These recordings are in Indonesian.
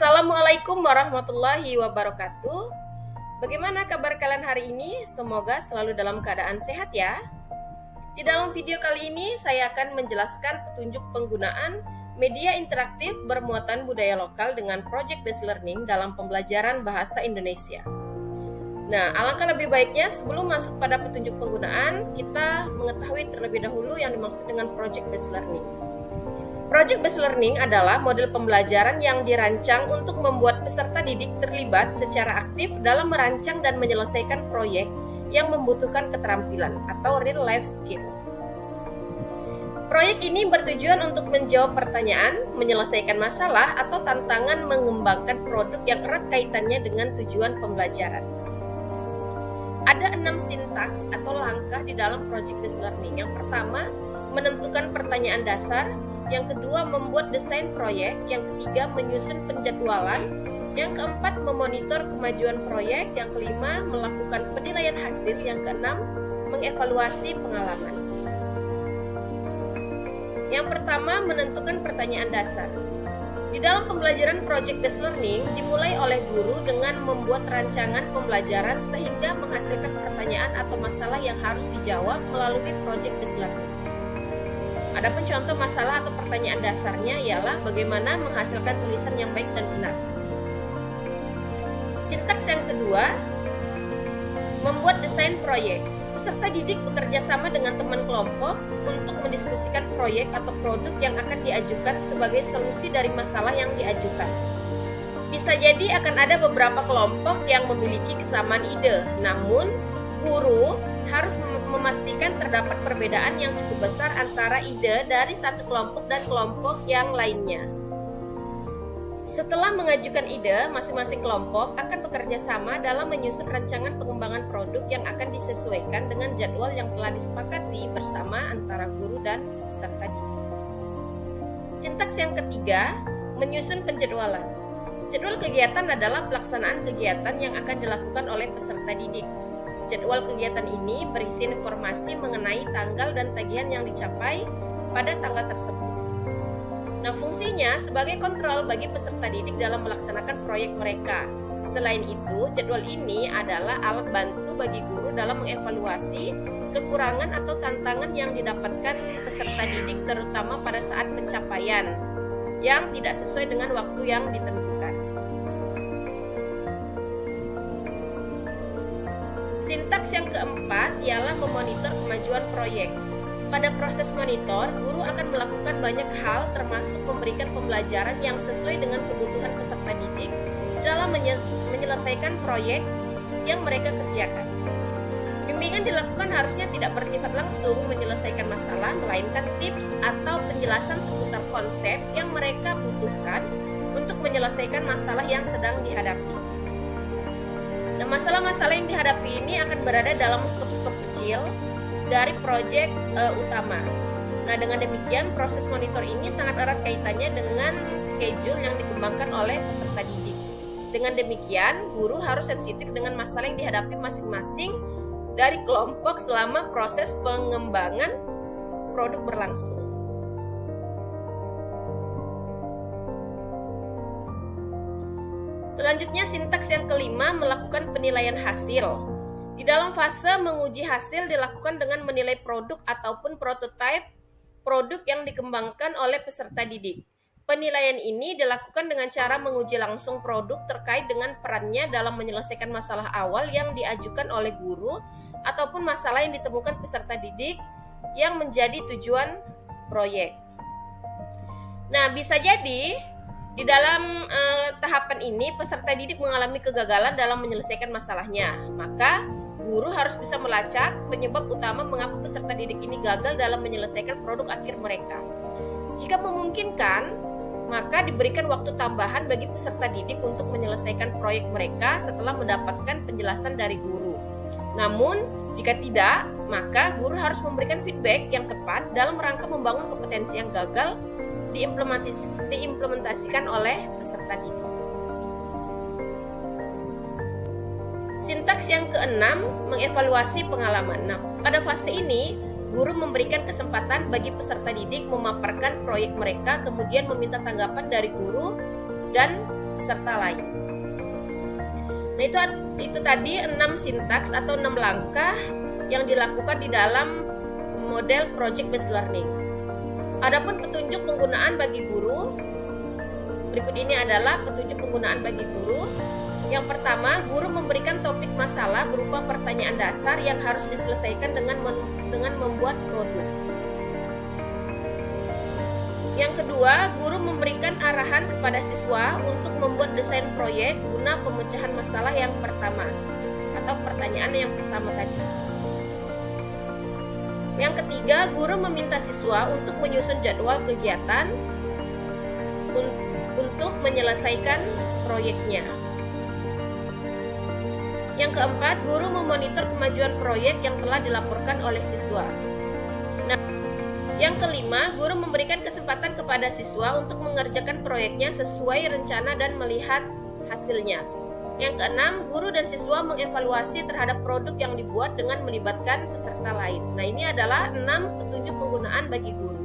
Assalamualaikum warahmatullahi wabarakatuh. Bagaimana kabar kalian hari ini? Semoga selalu dalam keadaan sehat ya. Di dalam video kali ini saya akan menjelaskan petunjuk penggunaan media interaktif bermuatan budaya lokal dengan project based learning dalam pembelajaran bahasa Indonesia. Nah, alangkah lebih baiknya sebelum masuk pada petunjuk penggunaan, kita mengetahui terlebih dahulu yang dimaksud dengan project based learning. Project based learning adalah model pembelajaran yang dirancang untuk membuat peserta didik terlibat secara aktif dalam merancang dan menyelesaikan proyek yang membutuhkan keterampilan atau real life skill. Proyek ini bertujuan untuk menjawab pertanyaan, menyelesaikan masalah, atau tantangan mengembangkan produk yang erat kaitannya dengan tujuan pembelajaran. Ada 6 sintaks atau langkah di dalam project based learning. Yang pertama, menentukan pertanyaan dasar. Yang kedua, membuat desain proyek. Yang ketiga, menyusun penjadwalan. Yang keempat, memonitor kemajuan proyek. Yang kelima, melakukan penilaian hasil. Yang keenam, mengevaluasi pengalaman. Yang pertama, menentukan pertanyaan dasar. Di dalam pembelajaran project based learning dimulai oleh guru dengan membuat rancangan pembelajaran sehingga menghasilkan pertanyaan atau masalah yang harus dijawab melalui project based learning. Adapun contoh masalah atau pertanyaan dasarnya ialah bagaimana menghasilkan tulisan yang baik dan benar. Sintaks yang kedua, membuat desain proyek. Peserta didik bekerja sama dengan teman kelompok untuk mendiskusikan proyek atau produk yang akan diajukan sebagai solusi dari masalah yang diajukan. Bisa jadi akan ada beberapa kelompok yang memiliki kesamaan ide, namun guru harus memastikan terdapat perbedaan yang cukup besar antara ide dari satu kelompok dan kelompok yang lainnya. Setelah mengajukan ide, masing-masing kelompok akan bekerja sama dalam menyusun rancangan pengembangan produk yang akan disesuaikan dengan jadwal yang telah disepakati bersama antara guru dan peserta didik. Sintaks yang ketiga, menyusun penjadwalan. Jadwal kegiatan adalah pelaksanaan kegiatan yang akan dilakukan oleh peserta didik. Jadwal kegiatan ini berisi informasi mengenai tanggal dan tagihan yang dicapai pada tanggal tersebut. Nah, fungsinya sebagai kontrol bagi peserta didik dalam melaksanakan proyek mereka. Selain itu, jadwal ini adalah alat bantu bagi guru dalam mengevaluasi kekurangan atau tantangan yang didapatkan peserta didik, terutama pada saat pencapaian yang tidak sesuai dengan waktu yang ditentukan. Sintaks yang keempat ialah memonitor kemajuan proyek. Pada proses monitor, guru akan melakukan banyak hal termasuk memberikan pembelajaran yang sesuai dengan kebutuhan peserta didik dalam menyelesaikan proyek yang mereka kerjakan. Bimbingan dilakukan harusnya tidak bersifat langsung menyelesaikan masalah, melainkan tips atau penjelasan seputar konsep yang mereka butuhkan untuk menyelesaikan masalah yang sedang dihadapi. Nah, masalah-masalah yang dihadapi ini akan berada dalam skop-skop kecil dari proyek utama. Nah, dengan demikian proses monitor ini sangat erat kaitannya dengan schedule yang dikembangkan oleh peserta didik. Dengan demikian, guru harus sensitif dengan masalah yang dihadapi masing-masing dari kelompok selama proses pengembangan produk berlangsung. Selanjutnya, sintaks yang kelima, melakukan penilaian hasil. Di dalam fase menguji hasil dilakukan dengan menilai produk ataupun prototipe produk yang dikembangkan oleh peserta didik. Penilaian ini dilakukan dengan cara menguji langsung produk terkait dengan perannya dalam menyelesaikan masalah awal yang diajukan oleh guru ataupun masalah yang ditemukan peserta didik yang menjadi tujuan proyek. Nah, bisa jadi di dalam tahapan ini peserta didik mengalami kegagalan dalam menyelesaikan masalahnya. Maka guru harus bisa melacak penyebab utama mengapa peserta didik ini gagal dalam menyelesaikan produk akhir mereka. Jika memungkinkan, maka diberikan waktu tambahan bagi peserta didik untuk menyelesaikan proyek mereka setelah mendapatkan penjelasan dari guru. Namun, jika tidak, maka guru harus memberikan feedback yang tepat dalam rangka membangun kompetensi yang gagal diimplementasikan oleh peserta didik. Sintaks yang keenam, mengevaluasi pengalaman. Nah, pada fase ini, guru memberikan kesempatan bagi peserta didik memaparkan proyek mereka, kemudian meminta tanggapan dari guru dan peserta lain. Nah, itu tadi 6 sintaks atau 6 langkah yang dilakukan di dalam model project based learning. Adapun petunjuk penggunaan bagi guru, berikut ini adalah petunjuk penggunaan bagi guru. Yang pertama, guru memberikan topik masalah berupa pertanyaan dasar yang harus diselesaikan dengan membuat produk. Yang kedua, guru memberikan arahan kepada siswa untuk membuat desain proyek guna pemecahan masalah yang pertama atau pertanyaan yang pertama tadi. Yang ketiga, guru meminta siswa untuk menyusun jadwal kegiatan untuk menyelesaikan proyeknya. Yang keempat, guru memonitor kemajuan proyek yang telah dilaporkan oleh siswa. Nah, yang kelima, guru memberikan kesempatan kepada siswa untuk mengerjakan proyeknya sesuai rencana dan melihat hasilnya. Yang keenam, guru dan siswa mengevaluasi terhadap produk yang dibuat dengan melibatkan peserta lain. Nah, ini adalah 6 petunjuk penggunaan bagi guru.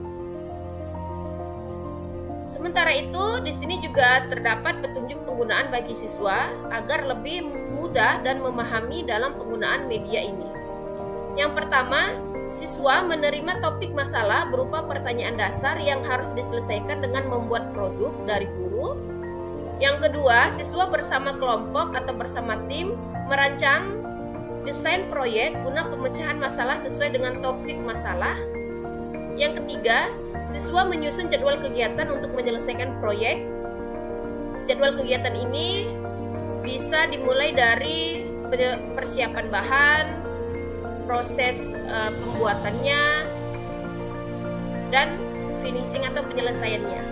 Sementara itu, di sini juga terdapat petunjuk penggunaan bagi siswa agar lebih mudah dan memahami dalam penggunaan media ini. Yang pertama, siswa menerima topik masalah berupa pertanyaan dasar yang harus diselesaikan dengan membuat produk dari guru. Yang kedua, siswa bersama kelompok atau bersama tim merancang desain proyek guna pemecahan masalah sesuai dengan topik masalah. Yang ketiga, siswa menyusun jadwal kegiatan untuk menyelesaikan proyek. Jadwal kegiatan ini bisa dimulai dari persiapan bahan, proses pembuatannya, dan finishing atau penyelesaiannya.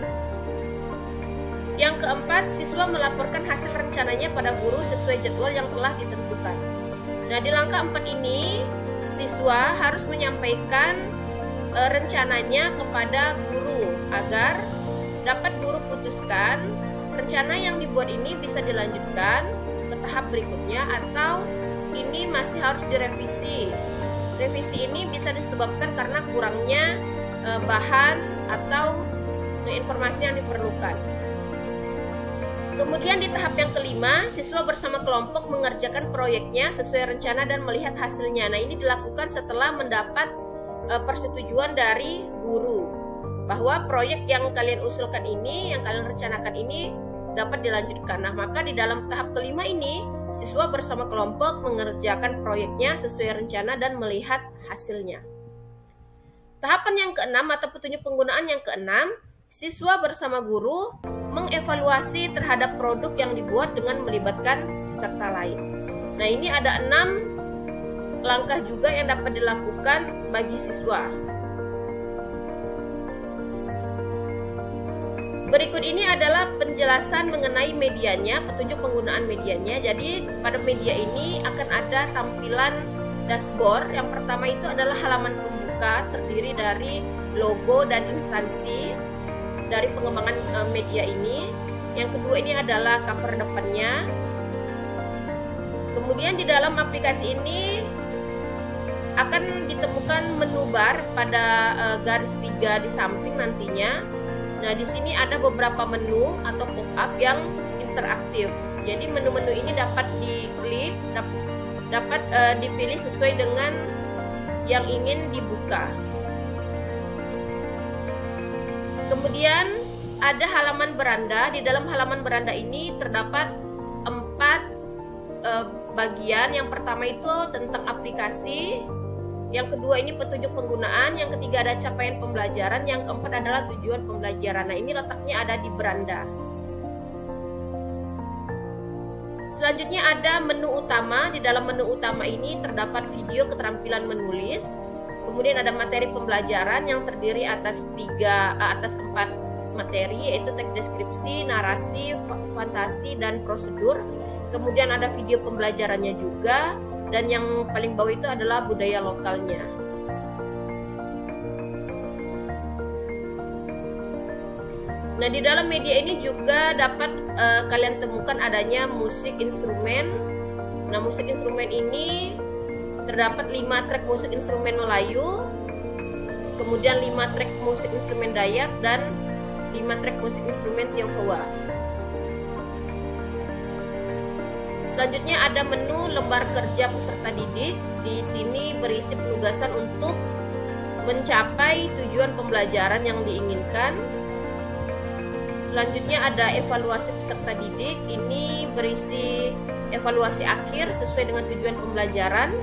Yang keempat, siswa melaporkan hasil rencananya pada guru sesuai jadwal yang telah ditentukan. Nah, di langkah 4 ini, siswa harus menyampaikan rencananya kepada guru agar dapat guru putuskan rencana yang dibuat ini bisa dilanjutkan ke tahap berikutnya atau ini masih harus direvisi. Revisi ini bisa disebabkan karena kurangnya bahan atau informasi yang diperlukan. Kemudian di tahap yang kelima, siswa bersama kelompok mengerjakan proyeknya sesuai rencana dan melihat hasilnya. Nah, ini dilakukan setelah mendapat persetujuan dari guru bahwa proyek yang kalian usulkan ini, yang kalian rencanakan ini dapat dilanjutkan. Nah, maka di dalam tahap kelima ini, siswa bersama kelompok mengerjakan proyeknya sesuai rencana dan melihat hasilnya. Tahapan yang keenam atau petunjuk penggunaan yang keenam, siswa bersama guru mengevaluasi terhadap produk yang dibuat dengan melibatkan peserta lain. Nah, ini ada 6 langkah juga yang dapat dilakukan bagi siswa. Berikut ini adalah penjelasan mengenai medianya, petunjuk penggunaan medianya. Jadi pada media ini akan ada tampilan dashboard. Yang pertama itu adalah halaman pembuka terdiri dari logo dan instansi dari pengembangan media ini. Yang kedua ini adalah cover depannya. Kemudian di dalam aplikasi ini akan ditemukan menu bar pada garis 3 di samping nantinya. Nah, di sini ada beberapa menu atau pop-up yang interaktif. Jadi menu-menu ini dapat diklik, dapat dipilih sesuai dengan yang ingin dibuka. Kemudian ada halaman beranda. Di dalam halaman beranda ini terdapat 4 bagian. Yang pertama itu tentang aplikasi. Yang kedua ini petunjuk penggunaan, yang ketiga ada capaian pembelajaran, yang keempat adalah tujuan pembelajaran. Nah, ini letaknya ada di beranda. Selanjutnya ada menu utama. Di dalam menu utama ini terdapat video keterampilan menulis. Kemudian ada materi pembelajaran yang terdiri atas 4 materi, yaitu teks deskripsi, narasi, fantasi, dan prosedur. Kemudian ada video pembelajarannya juga. Dan yang paling bawah itu adalah budaya lokalnya. Nah, di dalam media ini juga dapat kalian temukan adanya musik instrumen. Nah, musik instrumen ini terdapat 5 track musik instrumen Melayu, kemudian 5 track musik instrumen Dayak, dan 5 track musik instrumen Tionghoa. Selanjutnya ada menu lembar kerja peserta didik. Di sini berisi penugasan untuk mencapai tujuan pembelajaran yang diinginkan. Selanjutnya ada evaluasi peserta didik. Ini berisi evaluasi akhir sesuai dengan tujuan pembelajaran.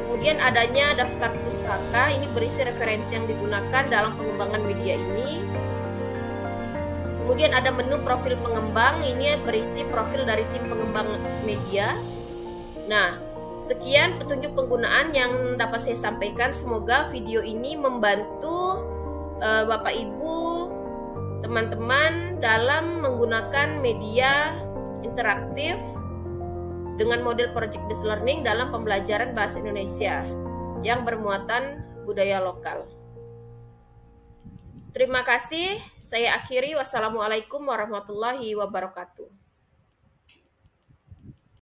Kemudian adanya daftar pustaka. Ini berisi referensi yang digunakan dalam pengembangan media ini. Kemudian ada menu profil pengembang. Ini berisi profil dari tim pengembang media. Nah, sekian petunjuk penggunaan yang dapat saya sampaikan. Semoga video ini membantu Bapak Ibu, teman-teman dalam menggunakan media interaktif dengan model project based learning dalam pembelajaran bahasa Indonesia yang bermuatan budaya lokal. Terima kasih. Saya akhiri. Wassalamualaikum warahmatullahi wabarakatuh.